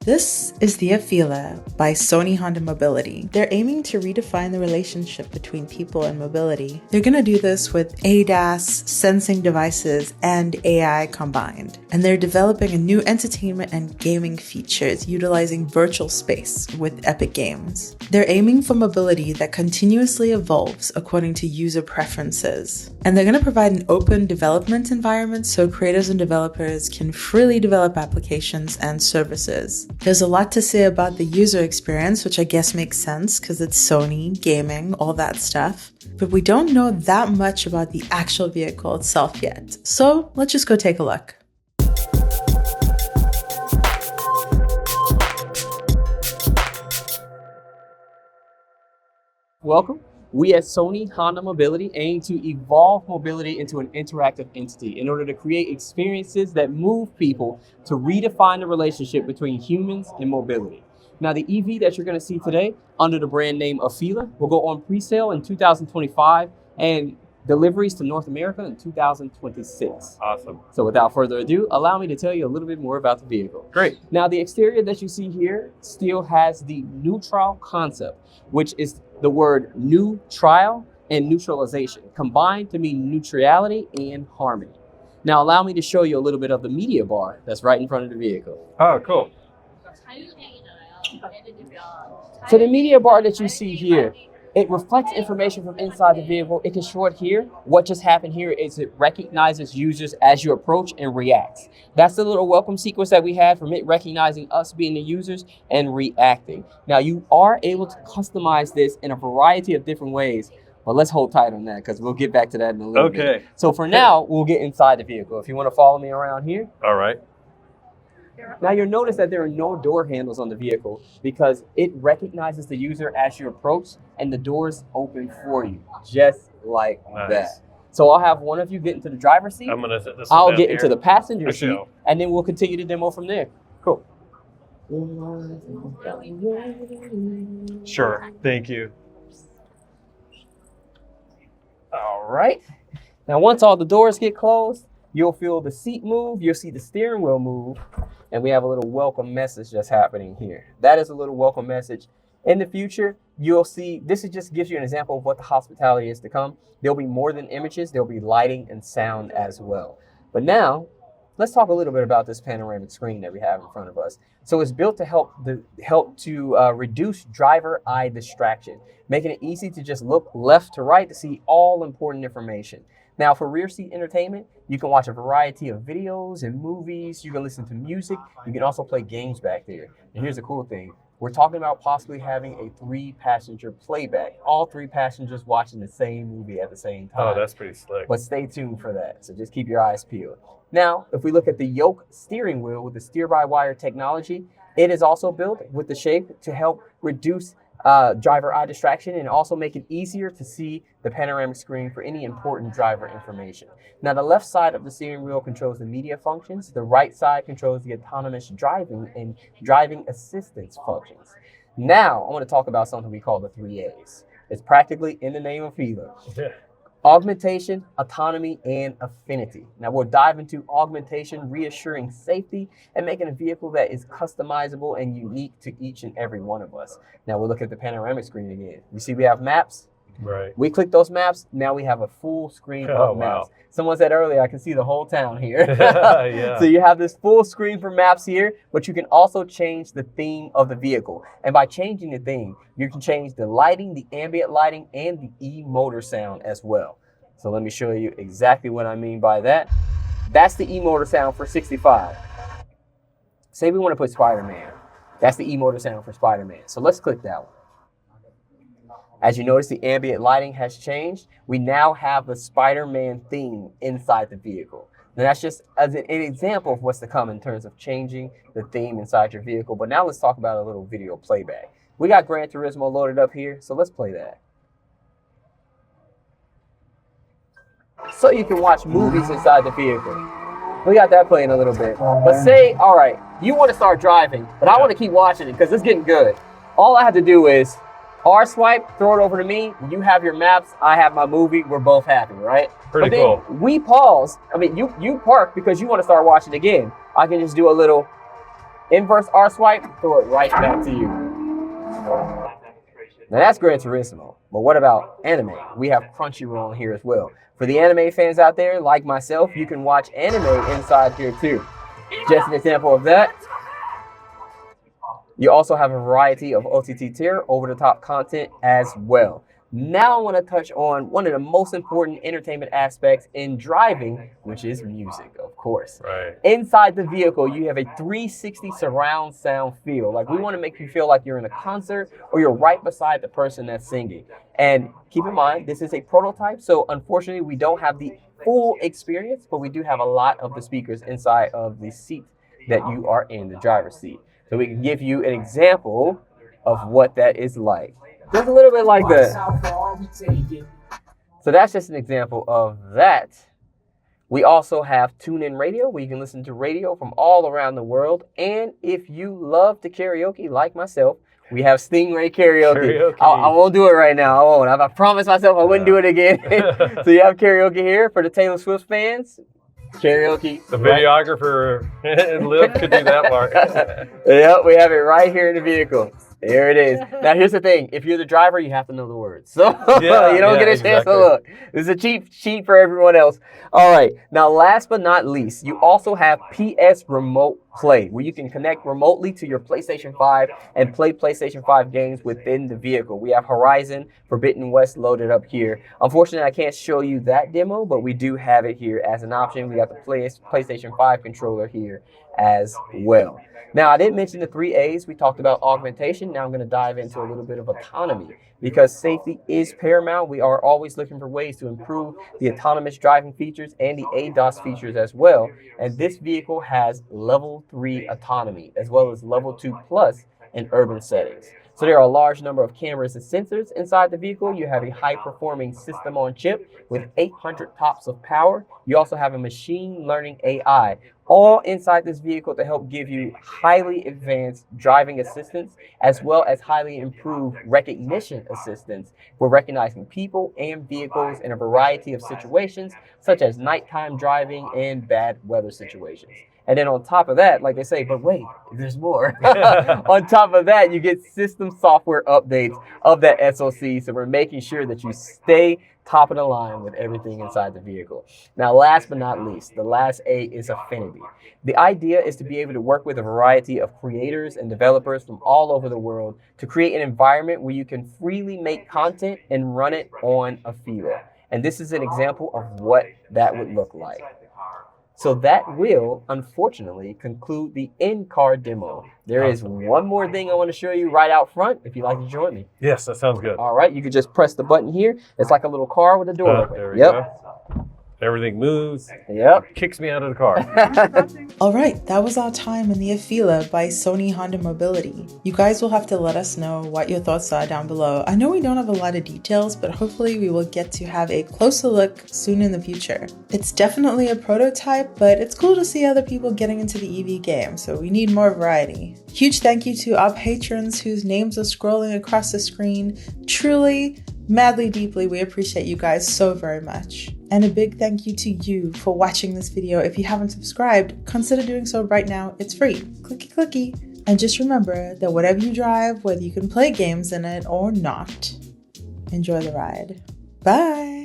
This is the Afeela by Sony Honda Mobility. They're aiming to redefine the relationship between people and mobility. They're going to do this with ADAS, sensing devices, and AI combined. And they're developing a new entertainment and gaming features utilizing virtual space with Epic Games. They're aiming for mobility that continuously evolves according to user preferences. And they're going to provide an open development environment so creators and developers can freely develop applications and services. There's a lot to say about the user experience, which I guess makes sense because it's Sony, gaming, all that stuff. But we don't know that much about the actual vehicle itself yet. So let's just go take a look. Welcome. We at Sony Honda Mobility aim to evolve mobility into an interactive entity in order to create experiences that move people to redefine the relationship between humans and mobility. Now, the EV that you're going to see today under the brand name Afeela will go on pre-sale in 2025 and deliveries to North America in 2026. Awesome. So without further ado, allow me to tell you a little bit more about the vehicle. Great. Now, the exterior that you see here still has the neutral concept, which is the word new trial and neutralization combined to mean neutrality and harmony. Now, allow me to show you a little bit of the media bar that's right in front of the vehicle. Oh, cool. So the media bar that you see here, it reflects information from inside the vehicle. It can show it here. What just happened here is it recognizes users as you approach and reacts. That's the little welcome sequence that we had from it recognizing us being the users and reacting. Now you are able to customize this in a variety of different ways, but let's hold tight on that because we'll get back to that in a little bit. Okay. So for now, we'll get inside the vehicle. If you want to follow me around here. All right. Now you'll notice that there are no door handles on the vehicle because it recognizes the user as you approach and the doors open for you, just like that. So I'll have one of you get into the driver's seat. I'm gonna set this. I'll get into the passenger Actually, seat, and then we'll continue the demo from there. Cool. Sure. Thank you. All right. Now once all the doors get closed, you'll feel the seat move, you'll see the steering wheel move, and we have a little welcome message that's happening here. That is a little welcome message. In the future, you'll see, just gives you an example of what the hospitality is to come. There'll be more than images, there'll be lighting and sound as well. But now, let's talk a little bit about this panoramic screen that we have in front of us. So it's built to help reduce driver eye distraction, making it easy to just look left to right to see all important information. Now, for rear seat entertainment, you can watch a variety of videos and movies. You can listen to music. You can also play games back there. And here's the cool thing. We're talking about possibly having a 3-passenger playback. All 3 passengers watching the same movie at the same time. Oh, that's pretty slick. But stay tuned for that. So just keep your eyes peeled. Now, if we look at the yoke steering wheel with the steer-by-wire technology, it is also built with the shape to help reduce driver eye distraction and also make it easier to see the panoramic screen for any important driver information. Now, the left side of the steering wheel controls the media functions. The right side controls the autonomous driving and driving assistance functions. Now, I want to talk about something we call the 3 A's. It's practically in the name of Afeela. Yeah. Augmentation, autonomy, and affinity. Now we'll dive into augmentation, reassuring safety, and making a vehicle that is customizable and unique to each and every one of us. Now we'll look at the panoramic screen again. You see we have maps. Right. We click those maps, now we have a full screen of maps. Wow. Someone said earlier, I can see the whole town here. Yeah. So you have this full screen for maps here, but you can also change the theme of the vehicle. And by changing the theme, you can change the lighting, the ambient lighting, and the e-motor sound as well. So let me show you exactly what I mean by that. That's the e-motor sound for 65. Say we want to put Spider-Man. That's the e-motor sound for Spider-Man. So let's click that one. As you notice, the ambient lighting has changed. We now have the Spider-Man theme inside the vehicle. Now that's just as an example of what's to come in terms of changing the theme inside your vehicle. But now let's talk about a little video playback. We got Gran Turismo loaded up here, so let's play that. So you can watch movies inside the vehicle. We got that playing a little bit. But say, all right, you want to start driving, but I want to keep watching it because it's getting good. All I have to do is R swipe, throw it over to me. You have your maps, I have my movie. We're both happy, right? Pretty but then cool. We pause. I mean, you park because you want to start watching again. I can just do a little Inverse R swipe, throw it right back to you. Now that's Gran Turismo, but what about anime? We have Crunchyroll here as well. For the anime fans out there, like myself, you can watch anime inside here too. Just an example of that. You also have a variety of OTT tier, over-the-top content as well. Now I want to touch on one of the most important entertainment aspects in driving, which is music, of course. Right. Inside the vehicle, you have a 360 surround sound feel. Like, we want to make you feel like you're in a concert or you're right beside the person that's singing. And keep in mind, this is a prototype, so unfortunately we don't have the full experience, but we do have a lot of the speakers inside of the seat that you are in, the driver's seat. So we can give you an example of what that is like. Just a little bit like that. So that's just an example of that. We also have TuneIn Radio, where you can listen to radio from all around the world. And if you love to karaoke like myself, we have Stingray Karaoke. I won't do it right now. I won't. I promised myself I wouldn't do it again. So you have karaoke here for the Taylor Swift fans. Karaoke. The videographer and Liv could do that part. Yep, we have it right here in the vehicle. There it is. Now, here's the thing. If you're the driver, you have to know the words. So you don't get a chance to look. This is a cheap sheet for everyone else. All right. Now, last but not least, you also have PS Remote Play, where you can connect remotely to your PlayStation 5 and play PlayStation 5 games within the vehicle. We have Horizon Forbidden West loaded up here. Unfortunately, I can't show you that demo, but we do have it here as an option. We got the PlayStation 5 controller here as well. Now, I didn't mention the 3 A's. We talked about augmentation. Now I'm going to dive into a little bit of autonomy. Because safety is paramount, we are always looking for ways to improve the autonomous driving features and the ADAS features as well. And this vehicle has level 3 autonomy, as well as level 2 plus in urban settings. So there are a large number of cameras and sensors inside the vehicle. You have a high-performing system on chip with 800 tops of power. You also have a machine learning AI, all inside this vehicle to help give you highly advanced driving assistance, as well as highly improved recognition assistance for recognizing people and vehicles in a variety of situations, such as nighttime driving and bad weather situations. And then on top of that, like they say, but wait, there's more. On top of that, you get system software updates of that SoC. So we're making sure that you stay top of the line with everything inside the vehicle. Now, last but not least, the last A is affinity. The idea is to be able to work with a variety of creators and developers from all over the world to create an environment where you can freely make content and run it on Afeela. And this is an example of what that would look like. So that will, unfortunately, conclude the in-car demo. There is one more thing I want to show you right out front, if you'd like to join me. Yes, that sounds good. All right, you can just press the button here. It's like a little car with a door open. There we go. Everything moves. Yep. Kicks me out of the car. All right, that was our time in the Afeela by Sony Honda Mobility. You guys will have to let us know what your thoughts are down below. I know we don't have a lot of details, but hopefully we will get to have a closer look soon in the future. It's definitely a prototype, but it's cool to see other people getting into the EV game, so we need more variety. Huge thank you to our patrons whose names are scrolling across the screen. Truly, madly, deeply, we appreciate you guys so very much. And a big thank you to you for watching this video. If you haven't subscribed, consider doing so right now. It's free. Clicky clicky. And just remember that whatever you drive, whether you can play games in it or not, enjoy the ride. Bye.